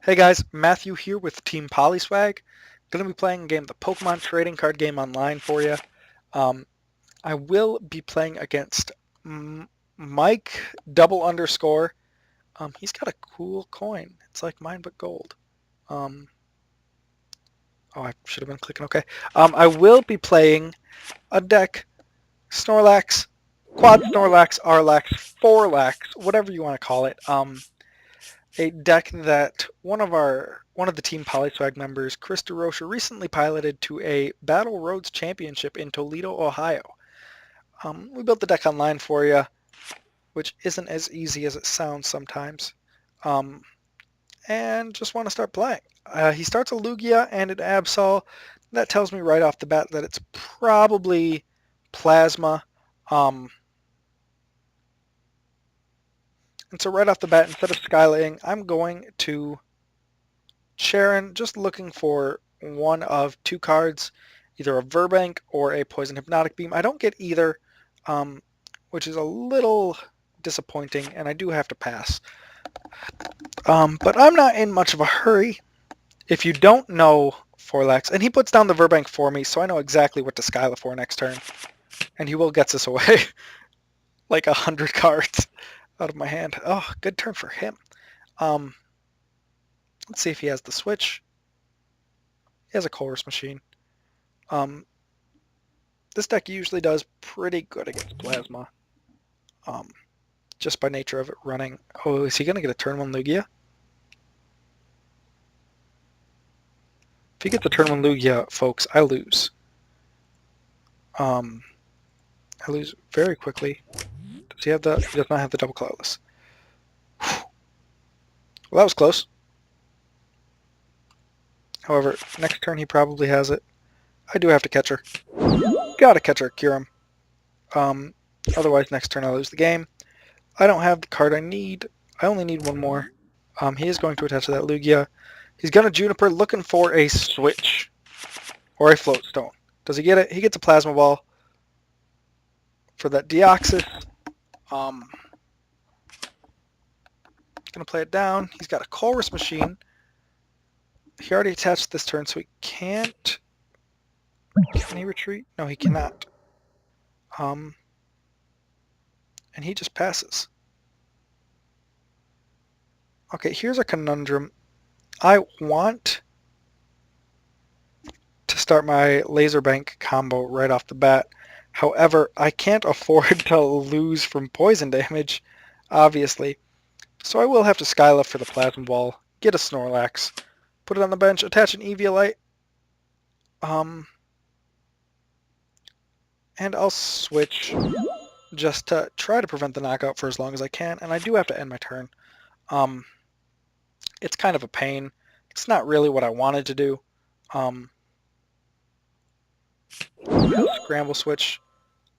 Hey guys, Matthew here with Team Polyswag. Going to be playing a game, the Pokemon trading card game online for you. Um, I will be playing against Mike double underscore. He's got a cool coin. It's like mine but gold. Um, oh, I should have been clicking OK. I will be playing a deck, Snorlax, Quad Snorlax, Arlax, Fourlax, whatever you want to call it. A deck that one of the Team Polyswag members, Chris DeRocha, recently piloted to a Battle Roads Championship in Toledo, Ohio. We built the deck online for you, which isn't as easy as it sounds sometimes, um, and just want to start playing. He starts a Lugia and an Absol. That tells me right off the bat that it's probably Plasma. Um, and so right off the bat, instead of Skylaying, I'm going to Sharon, just looking for one of two cards, either a Verbank or a Poison-Hypnotic Beam. I don't get either, which is a little disappointing, and I do have to pass. But I'm not in much of a hurry. If you don't know Fourlax, and he puts down the Verbank for me, so I know exactly what to Skyla for next turn, and he will get this away like 100 cards out of my hand. Oh, good turn for him. Let's see if he has the switch. He has a Colress Machine. This deck usually does pretty good against Plasma, just by nature of it running. Oh, is he going to get a turn 1 Lugia? If he gets a turn 1 Lugia, folks, I lose. I lose very quickly. Does he have the? He does not have the double cloudless. Well, that was close. However, next turn he probably has it. I do have to catch her. Gotta catch her, cure him. Otherwise, next turn I lose the game. I don't have the card I need. I only need one more. He is going to attach to that Lugia. He's going to Juniper looking for a switch or a float stone. Does he get it? He gets a plasma ball for that Deoxys. Going to play it down. He's got a Colress Machine. He already attached this turn, so he can't. Can he retreat? No, he cannot. And he just passes. Okay, here's a conundrum. I want to start my Laser Bank combo right off the bat. However, I can't afford to lose from poison damage, obviously. So I will have to Skylift for the Plasma Ball, get a Snorlax, put it on the bench, attach an Eviolite, and I'll switch just to try to prevent the knockout for as long as I can, and I do have to end my turn. It's kind of a pain. It's not really what I wanted to do. Scramble switch.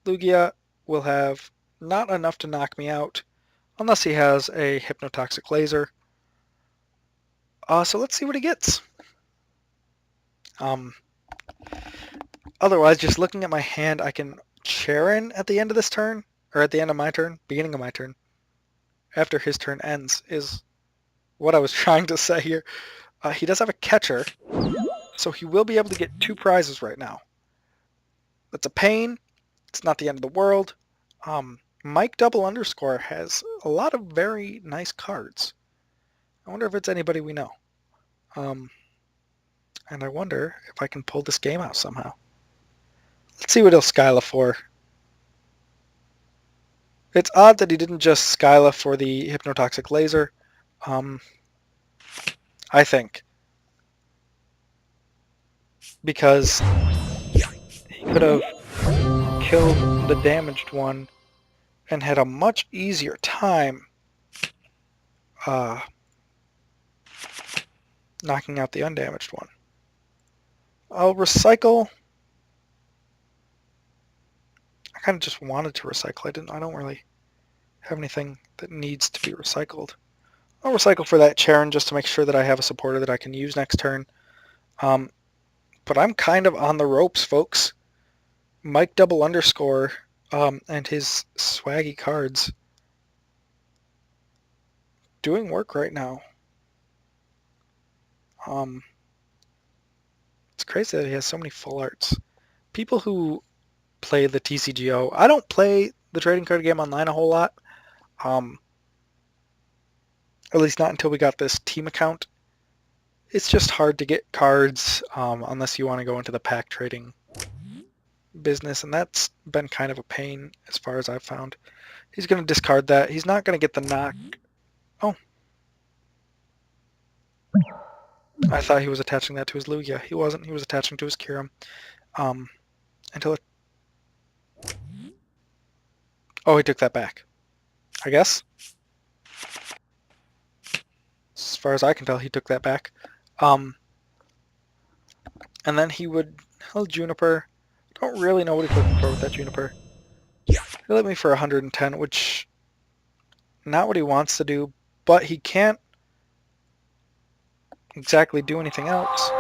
Lugia will have not enough to knock me out, unless he has a Hypnotoxic Laser. So let's see what he gets. Otherwise, just looking at my hand, I can Charon at the end of this turn, or at the end of my turn, beginning of my turn, after his turn ends, is what I was trying to say here. He does have a catcher, so he will be able to get 2 prizes right now. That's a pain. It's not the end of the world. Mike double underscore has a lot of very nice cards. I wonder if it's anybody we know. And I wonder if I can pull this game out somehow. Let's see what he'll Skyla for. It's odd that he didn't just Skyla for the Hypnotoxic Laser. I think. Because he could have killed the damaged one and had a much easier time knocking out the undamaged one. I'll recycle. I kind of just wanted to recycle. I don't really have anything that needs to be recycled. I'll recycle for that Charon just to make sure that I have a supporter that I can use next turn. But I'm kind of on the ropes, folks. Mike double underscore and his swaggy cards doing work right now. It's crazy that he has so many full arts. People who play the TCGO, I don't play the trading card game online a whole lot. At least not until we got this team account. It's just hard to get cards unless you want to go into the pack trading business, and that's been kind of a pain as far as I've found. He's going to discard that. He's not going to get the knock. Oh. I thought he was attaching that to his Lugia. He wasn't. He was attaching to his Kyurem. Until it... Oh, he took that back. I guess. As far as I can tell, he took that back. And then he'll Juniper. Don't really know what he's looking for with that Juniper. He'll hit me for 110, which not what he wants to do, but he can't exactly do anything else.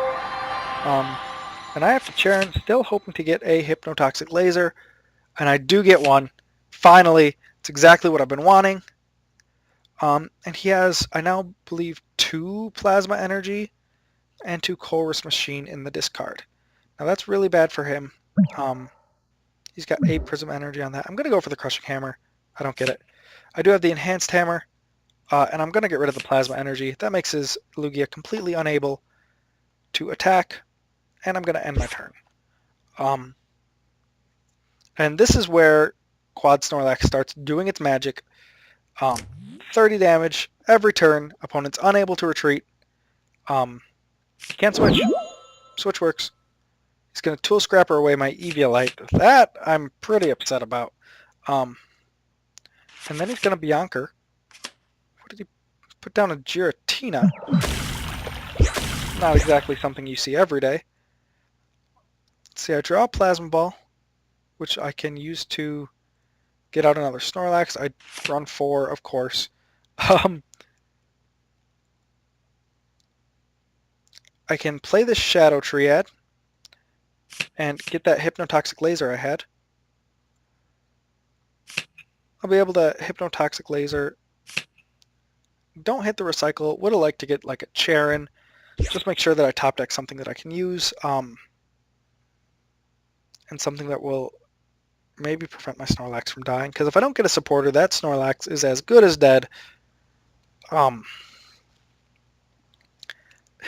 And I have to Charen, still hoping to get a Hypnotoxic Laser, and I do get one. Finally, it's exactly what I've been wanting. And he has, I now believe, 2 Plasma Energy and 2 Chorus Machine in the discard. Now that's really bad for him. He's got 8 Prism Energy on that. I'm going to go for the Crushing Hammer. I don't get it. I do have the Enhanced Hammer, and I'm going to get rid of the Plasma Energy. That makes his Lugia completely unable to attack, and I'm going to end my turn. And this is where Quad Snorlax starts doing its magic. 30 damage every turn. Opponent's unable to retreat. Can't switch. Switch works. He's going to Tool Scrapper away my Eviolite. That I'm pretty upset about. And then he's going to Bianca. What did he put down? A Giratina. Not exactly something you see every day. Let's see, I draw a Plasma Ball, which I can use to get out another Snorlax. I run 4, of course. I can play this Shadow Triad and get that Hypnotoxic Laser I had. I'll be able to Hypnotoxic Laser. Don't hit the Recycle. Would have liked to get like a Charen. Just make sure that I top deck something that I can use. And something that will maybe prevent my Snorlax from dying. Because if I don't get a supporter, that Snorlax is as good as dead.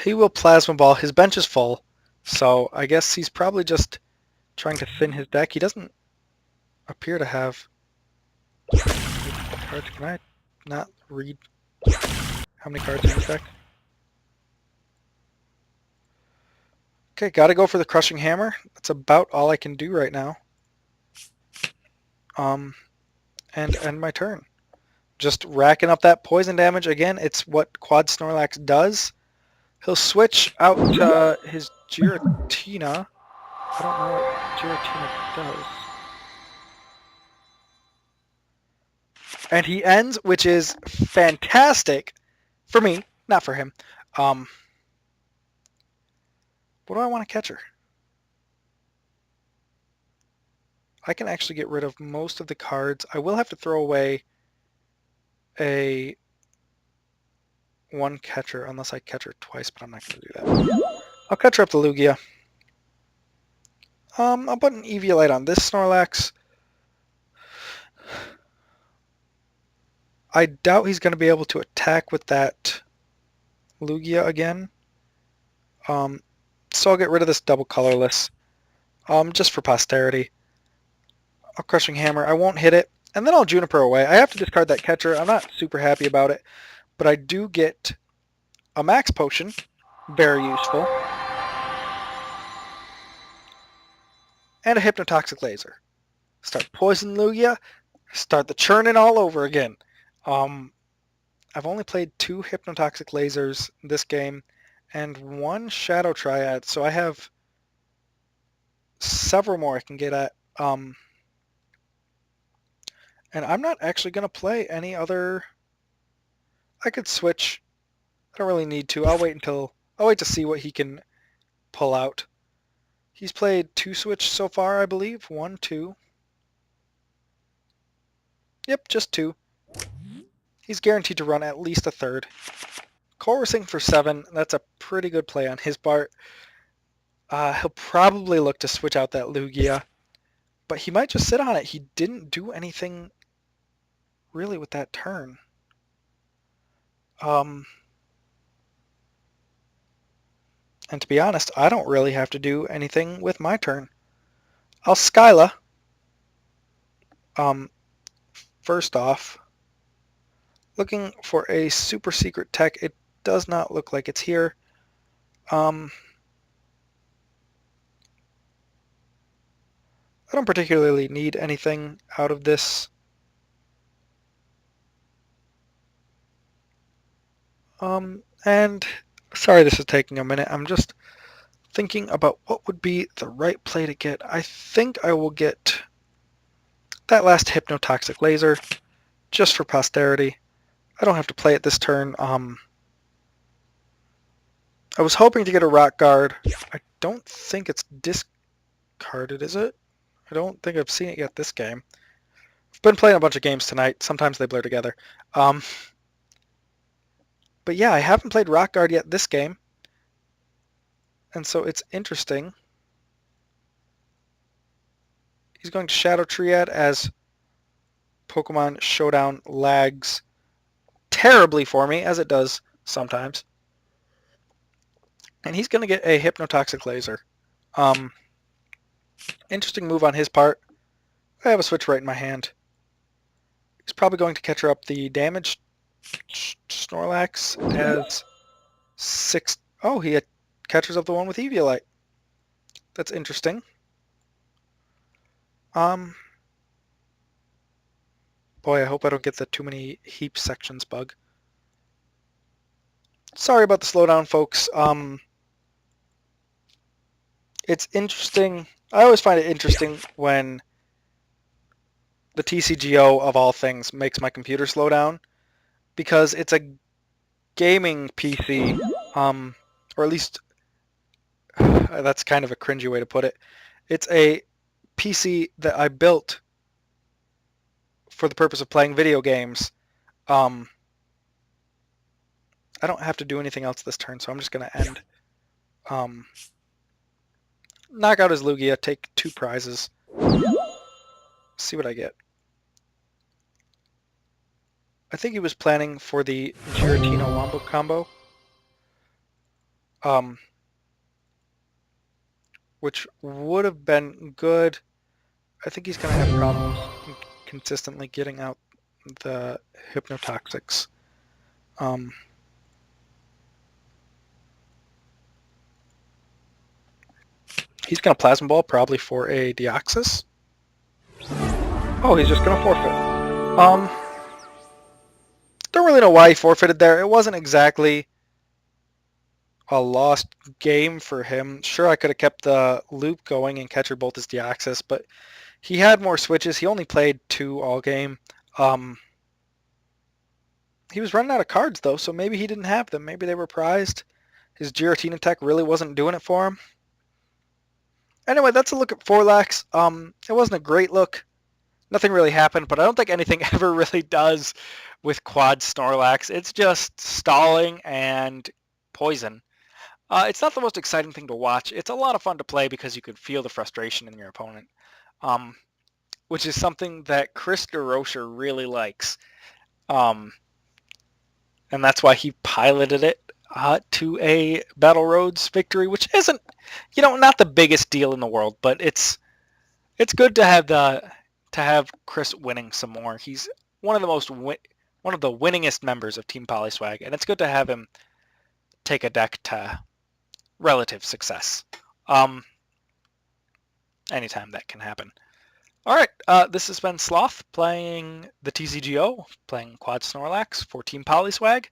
He will Plasma Ball. His bench is full. So I guess he's probably just trying to thin his deck. He doesn't appear to have cards. Can I not read how many cards in his deck? Okay, gotta go for the Crushing Hammer. That's about all I can do right now. And end my turn. Just racking up that poison damage. Again, it's what Quad Snorlax does. He'll switch out his Giratina. I don't know what Giratina does. And he ends, which is fantastic for me, not for him. What do I want to catch her? I can actually get rid of most of the cards. I will have to throw away one catcher unless I catch her twice, but I'm not going to do that. I'll catch her up to Lugia. I'll put an Eviolite on this Snorlax. I doubt he's going to be able to attack with that Lugia again. So I'll get rid of this double colorless. Just for posterity. A Crushing Hammer. I won't hit it. And then I'll Juniper away. I have to discard that catcher. I'm not super happy about it. But I do get a Max Potion. Very useful. And a Hypnotoxic Laser. Start Poison Lugia. Start the churning all over again. I've only played 2 Hypnotoxic Lasers this game. And 1 Shadow Triad. So I have several more I can get at. And I'm not actually going to play any other... I could switch. I don't really need to. I'll wait to see what he can pull out. He's played 2 switch so far, I believe. 1, 2. Yep, just 2. He's guaranteed to run at least a third. Chorusing for 7, that's a pretty good play on his part. He'll probably look to switch out that Lugia, but he might just sit on it. He didn't do anything really with that turn. And to be honest, I don't really have to do anything with my turn. I'll Skyla. First off, looking for a super secret tech. It does not look like it's here. I don't particularly need anything out of this. And sorry this is taking a minute. I'm just thinking about what would be the right play to get. I think I will get that last Hypnotoxic Laser just for posterity. I don't have to play it this turn. I was hoping to get a Rock Guard. I don't think it's discarded, is it? I don't think I've seen it yet this game. I've been playing a bunch of games tonight. Sometimes they blur together. But yeah, I haven't played Rock Guard yet this game. And so it's interesting. He's going to Shadow Triad as Pokemon Showdown lags terribly for me, as it does sometimes. And he's going to get a Hypnotoxic Laser. Interesting move on his part. I have a Switch right in my hand. He's probably going to catch her up the damage. Snorlax as 6. Oh, he catches up the one with Eviolite. That's interesting. Boy, I hope I don't get the too many heap sections bug. Sorry about the slowdown, folks. It's interesting. I always find it interesting when the TCGO, of all things, makes my computer slow down, because it's a gaming PC, or at least that's kind of a cringy way to put it. It's a PC that I built for the purpose of playing video games. I don't have to do anything else this turn, so I'm just going to end. Knock out his Lugia, take 2 prizes. See what I get. I think he was planning for the Giratina Wombo combo. Which would have been good. I think he's going to have problems consistently getting out the Hypnotoxics. He's going to Plasma Ball, probably for a Deoxys. Oh, he's just going to forfeit. Don't really know why he forfeited there. It wasn't exactly a lost game for him. Sure, I could have kept the loop going and catcher bolt his Deoxys, but he had more switches. He only played 2 all game. He was running out of cards, though, so maybe he didn't have them. Maybe they were prized. His Giratina tech really wasn't doing it for him. Anyway, that's a look at Fourlax. It wasn't a great look. Nothing really happened, but I don't think anything ever really does with Quad Snorlax. It's just stalling and poison. It's not the most exciting thing to watch. It's a lot of fun to play because you can feel the frustration in your opponent, which is something that Chris DeRocher really likes. And that's why he piloted it to a Battle Roads victory, which isn't, not the biggest deal in the world, but it's good to have Chris winning some more. He's one of the winningest members of Team Polyswag, and it's good to have him take a deck to relative success. Anytime that can happen. All right, this has been Sloth playing the TCGO, playing Quad Snorlax for Team Polyswag.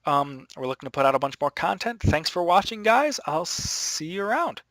We're looking to put out a bunch more content. Thanks for watching, guys. I'll see you around.